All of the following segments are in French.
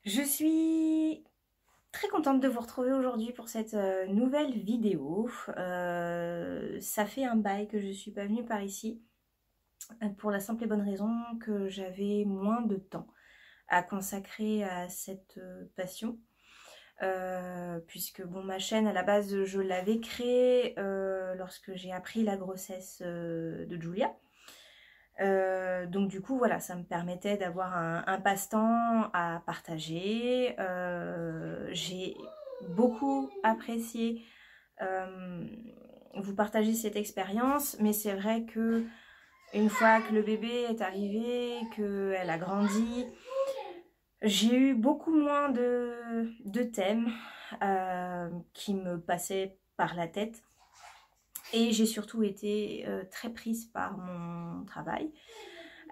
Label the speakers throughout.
Speaker 1: Je suis très contente de vous retrouver aujourd'hui pour cette nouvelle vidéo. Ça fait un bail que je ne suis pas venue par ici pour la simple et bonne raison que j'avais moins de temps à consacrer à cette passion. Puisque bon, ma chaîne à la base je l'avais créée lorsque j'ai appris la grossesse de Julia. Donc du coup voilà, ça me permettait d'avoir un passe-temps à partager. J'ai beaucoup apprécié vous partager cette expérience, mais c'est vrai que une fois que le bébé est arrivé, qu'elle a grandi, j'ai eu beaucoup moins de thèmes qui me passaient par la tête. Et j'ai surtout été très prise par mon travail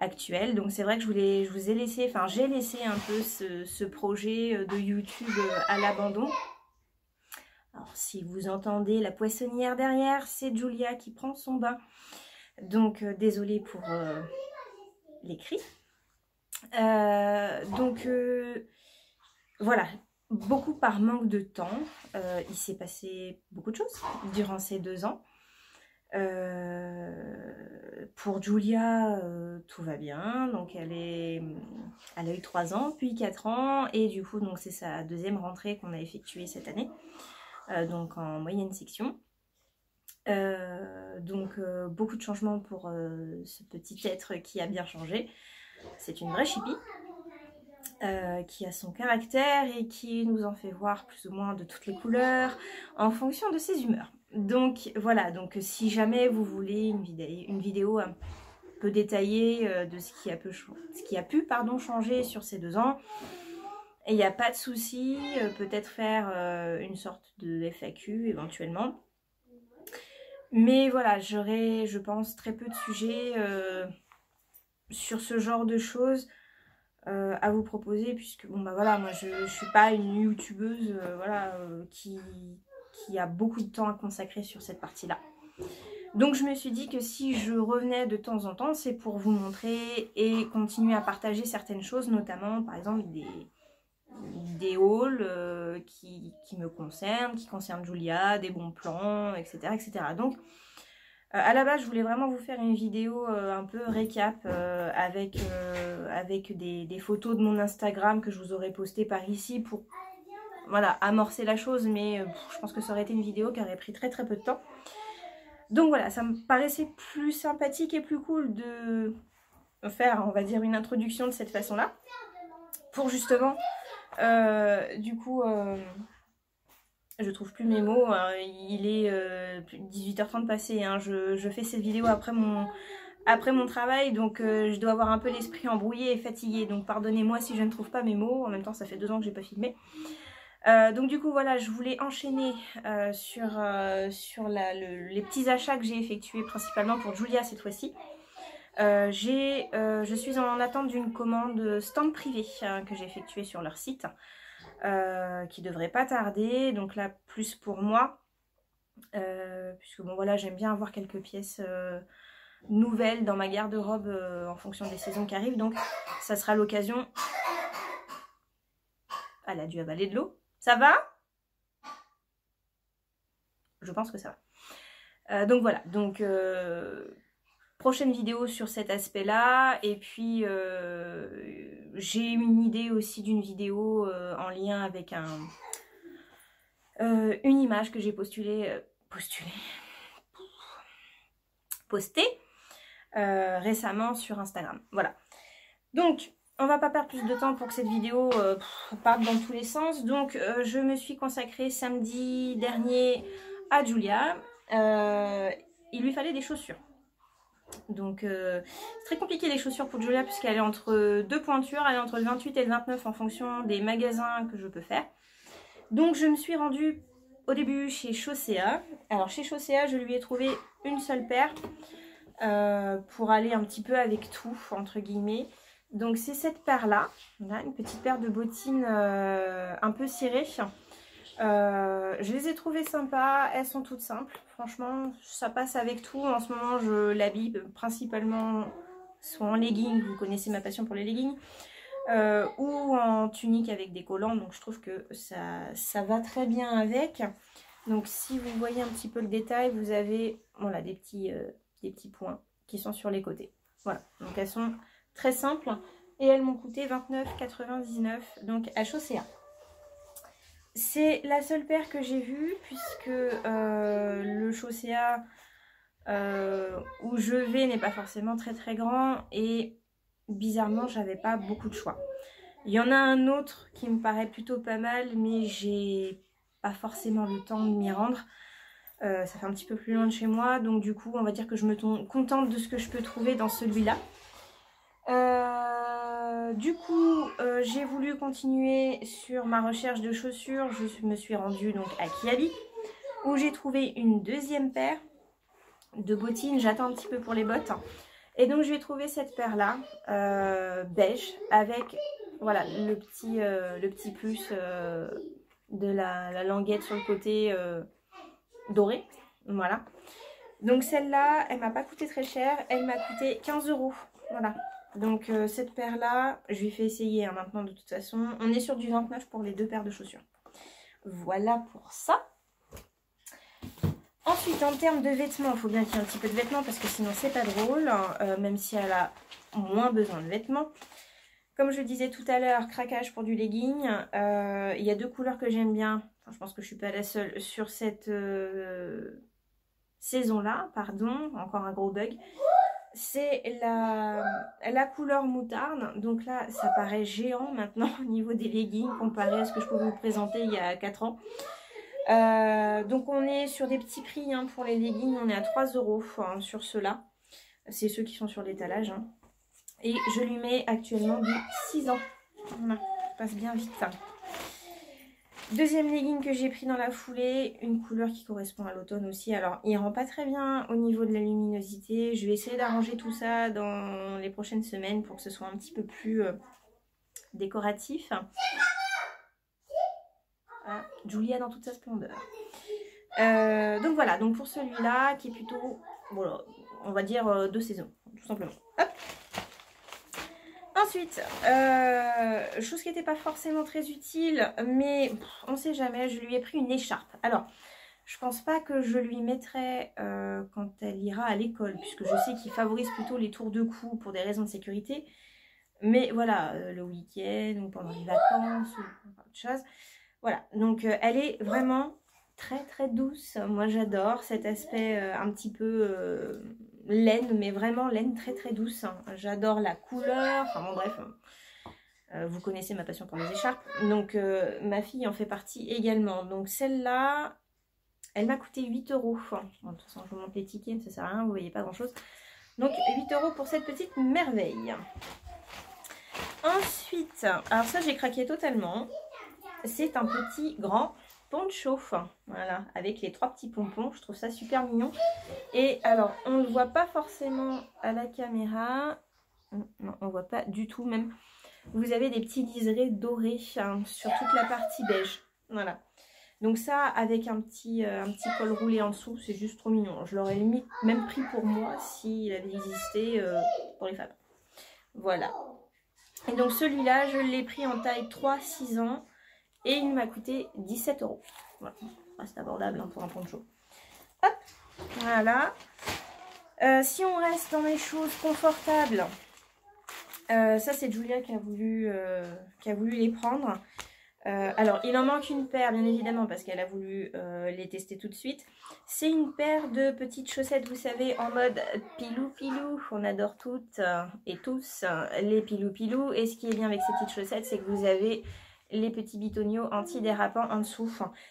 Speaker 1: actuel. Donc c'est vrai que je vous ai laissé, enfin j'ai laissé un peu ce projet de YouTube à l'abandon. Alors si vous entendez la poissonnière derrière, c'est Julia qui prend son bain. Donc désolée pour les cris. Voilà, beaucoup par manque de temps. Il s'est passé beaucoup de choses durant ces 2 ans. Pour Julia, tout va bien. Donc elle a eu 3 ans, puis 4 ans. Et du coup, donc c'est sa deuxième rentrée qu'on a effectuée cette année. Donc en moyenne section. Beaucoup de changements pour ce petit être qui a bien changé. C'est une vraie chipie. Qui a son caractère et qui nous en fait voir plus ou moins de toutes les couleurs en fonction de ses humeurs. Donc voilà, donc si jamais vous voulez une vidéo un peu détaillée de ce qui a pu changer sur ces 2 ans, et il n'y a pas de souci, peut-être faire une sorte de FAQ éventuellement. Mais voilà, j'aurai, je pense, très peu de sujets sur ce genre de choses à vous proposer, puisque bon bah voilà, moi je suis pas une youtubeuse qui a beaucoup de temps à consacrer sur cette partie là. Donc je me suis dit que si je revenais de temps en temps, c'est pour vous montrer et continuer à partager certaines choses, notamment par exemple des hauls qui me concernent, qui concernent Julia, des bons plans, etc. etc. Donc à la base, je voulais vraiment vous faire une vidéo un peu récap avec des photos de mon Instagram que je vous aurais postées par ici pour voilà, amorcer la chose, mais je pense que ça aurait été une vidéo qui aurait pris très très peu de temps. Donc voilà, ça me paraissait plus sympathique et plus cool de faire, on va dire, une introduction de cette façon-là, pour justement, du coup... je trouve plus mes mots, hein. Il est 18h30 passé, hein. Je fais cette vidéo après mon travail, donc je dois avoir un peu l'esprit embrouillé et fatigué, donc pardonnez-moi si je ne trouve pas mes mots. En même temps, ça fait 2 ans que j'ai pas filmé. Donc du coup voilà, je voulais enchaîner sur les petits achats que j'ai effectués principalement pour Julia cette fois-ci. Je suis en attente d'une commande stand privé que j'ai effectuée sur leur site. Qui devrait pas tarder, donc là plus pour moi, puisque bon voilà, j'aime bien avoir quelques pièces nouvelles dans ma garde-robe en fonction des saisons qui arrivent, donc ça sera l'occasion. Elle a dû avaler de l'eau, ça va? Je pense que ça va. Donc voilà, donc prochaine vidéo sur cet aspect là, et puis j'ai une idée aussi d'une vidéo en lien avec une image que j'ai postée récemment sur Instagram. Voilà. Donc, on va pas perdre plus de temps pour que cette vidéo parte dans tous les sens. Donc, je me suis consacrée samedi dernier à Julia. Il lui fallait des chaussures. Donc, c'est très compliqué les chaussures pour Julia puisqu'elle est entre 2 pointures. Elle est entre le 28 et le 29 en fonction des magasins que je peux faire. Donc je me suis rendue au début chez Chaussea. Alors chez Chaussea, je lui ai trouvé une seule paire pour aller un petit peu avec tout, entre guillemets. Donc c'est cette paire-là, une petite paire de bottines un peu cirées. Je les ai trouvées sympas, elles sont toutes simples. Franchement, ça passe avec tout. En ce moment, je l'habille principalement soit en leggings, vous connaissez ma passion pour les leggings, ou en tunique avec des collants. Donc je trouve que ça va très bien avec. Donc si vous voyez un petit peu le détail, vous avez voilà, des petits points qui sont sur les côtés. Voilà, donc elles sont très simples et elles m'ont coûté 29,99 donc H.O.C.A. C'est la seule paire que j'ai vue puisque le Chaussea où je vais n'est pas forcément très très grand et bizarrement j'avais pas beaucoup de choix. Il y en a un autre qui me paraît plutôt pas mal mais j'ai pas forcément le temps de m'y rendre. Ça fait un petit peu plus loin de chez moi donc du coup on va dire que je me contente de ce que je peux trouver dans celui-là. Du coup, j'ai voulu continuer sur ma recherche de chaussures. Je me suis rendue donc à Kiabi où j'ai trouvé une deuxième paire de bottines. J'attends un petit peu pour les bottes. Et donc, je vais trouver cette paire-là, beige, avec voilà, le petit plus de la languette sur le côté doré. Voilà. Donc, celle-là, elle m'a pas coûté très cher. Elle m'a coûté 15 €. Voilà. Donc cette paire là, je lui fais essayer hein, maintenant de toute façon. On est sur du 29 pour les deux paires de chaussures. Voilà pour ça. Ensuite en termes de vêtements, il faut bien qu'il y ait un petit peu de vêtements parce que sinon c'est pas drôle. Même si elle a moins besoin de vêtements. Comme je le disais tout à l'heure, craquage pour du legging. Il y a deux couleurs que j'aime bien. Enfin, je pense que je suis pas la seule sur cette saison là. Pardon, encore un gros bug. C'est la couleur moutarde. Donc là, ça paraît géant maintenant au niveau des leggings comparé à ce que je pouvais vous présenter il y a 4 ans. Donc on est sur des petits prix hein, pour les leggings. On est à 3 € hein, sur ceux-là. C'est ceux qui sont sur l'étalage. Hein. Et je lui mets actuellement du 6 ans. Voilà, ça passe bien vite. Ça. Deuxième legging que j'ai pris dans la foulée, une couleur qui correspond à l'automne aussi. Alors, il rend pas très bien au niveau de la luminosité. Je vais essayer d'arranger tout ça dans les prochaines semaines pour que ce soit un petit peu plus décoratif. Ah, Julia dans toute sa splendeur. Donc voilà, donc pour celui-là qui est plutôt, voilà, on va dire de saison, tout simplement. Hop. Ensuite, chose qui n'était pas forcément très utile, mais on ne sait jamais, je lui ai pris une écharpe. Alors, je pense pas que je lui mettrai quand elle ira à l'école, puisque je sais qu'il favorise plutôt les tours de cou pour des raisons de sécurité. Mais voilà, le week-end ou pendant les vacances ou autre chose. Voilà, donc elle est vraiment très très douce. Moi j'adore cet aspect un petit peu laine, mais vraiment laine très très douce. J'adore la couleur, enfin bon bref, vous connaissez ma passion pour les écharpes. Donc ma fille en fait partie également. Donc celle-là, elle m'a coûté 8 €. Bon, de toute façon je vous montre les tickets, ça sert à rien, vous voyez pas grand chose. Donc 8 € pour cette petite merveille. Ensuite, alors ça j'ai craqué totalement. C'est un petit grand poncho, voilà, avec les 3 petits pompons. Je trouve ça super mignon. Et alors, on ne le voit pas forcément à la caméra. Non, on ne voit pas du tout même. Vous avez des petits liserés dorés hein, sur toute la partie beige. Voilà. Donc ça, avec un petit col roulé en dessous, c'est juste trop mignon. Je l'aurais limite même pris pour moi s'il avait existé pour les femmes. Voilà. Et donc celui-là, je l'ai pris en taille 3-6 ans. Et il m'a coûté 17 €. Voilà, c'est abordable hein, pour un poncho. Hop, voilà. Si on reste dans les choses confortables, ça c'est Julia qui a voulu les prendre. Alors, il en manque une paire, bien évidemment, parce qu'elle a voulu les tester tout de suite. C'est une paire de petites chaussettes, vous savez, en mode pilou-pilou. On adore toutes et tous les pilou-pilou. Et ce qui est bien avec ces petites chaussettes, c'est que vous avez les petits bitonniaux anti-dérapants en dessous.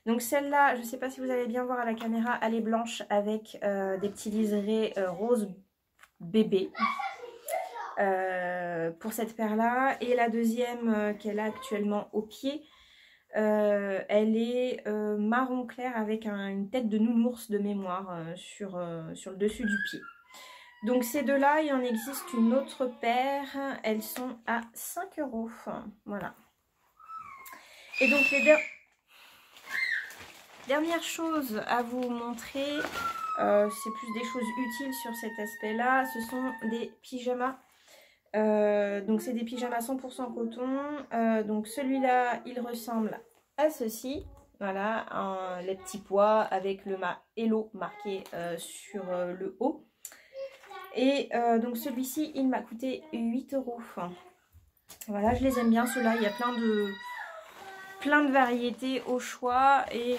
Speaker 1: Donc celle-là, je ne sais pas si vous allez bien voir à la caméra, elle est blanche avec des petits liserés rose bébé. Pour cette paire-là. Et la deuxième qu'elle a actuellement au pied, elle est marron clair avec une tête de nounours de mémoire sur le dessus du pied. Donc ces deux-là, il en existe une autre paire. Elles sont à 5 €. Voilà. Et donc les dernières choses à vous montrer, c'est plus des choses utiles sur cet aspect-là. Ce sont des pyjamas Donc c'est des pyjamas 100% coton. Donc celui-là, il ressemble à ceci. Voilà, les petits pois avec le Hello marqué sur le haut. Et donc celui-ci, il m'a coûté 8 €. Voilà, je les aime bien ceux-là. Il y a plein de variétés au choix. Et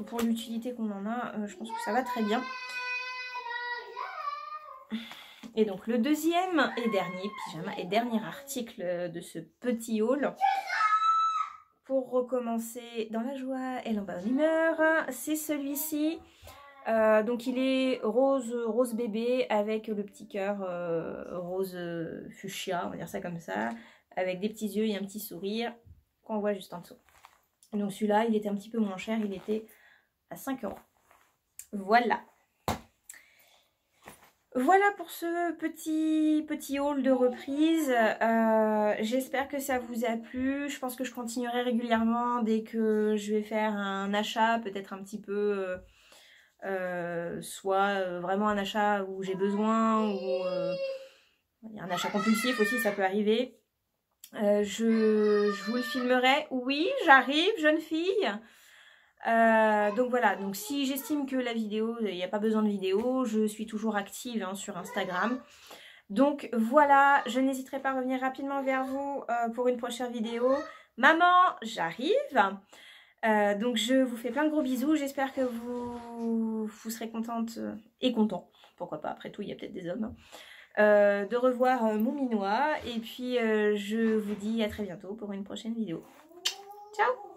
Speaker 1: pour l'utilité qu'on en a, je pense que ça va très bien. Et donc le deuxième et dernier pyjama et dernier article de ce petit haul, pour recommencer dans la joie et la bonne humeur, c'est celui-ci. Donc il est rose bébé avec le petit cœur rose fuchsia, on va dire ça comme ça, avec des petits yeux et un petit sourire qu'on voit juste en dessous. Donc celui-là, il était un petit peu moins cher, il était à 5 €. Voilà. Voilà pour ce petit haul de reprise. J'espère que ça vous a plu. Je pense que je continuerai régulièrement dès que je vais faire un achat, peut-être un petit peu, soit vraiment un achat où j'ai besoin, ou un achat compulsif aussi, ça peut arriver. Je vous le filmerai. Oui, j'arrive, jeune fille. Donc voilà, donc si j'estime que la vidéo, il n'y a pas besoin de vidéo, je suis toujours active sur Instagram. Donc voilà, je n'hésiterai pas à revenir rapidement vers vous pour une prochaine vidéo. Maman, j'arrive. Donc je vous fais plein de gros bisous, j'espère que vous serez contente et content, pourquoi pas, après tout il y a peut-être des hommes, de revoir mon minois. Et puis je vous dis à très bientôt pour une prochaine vidéo. Ciao!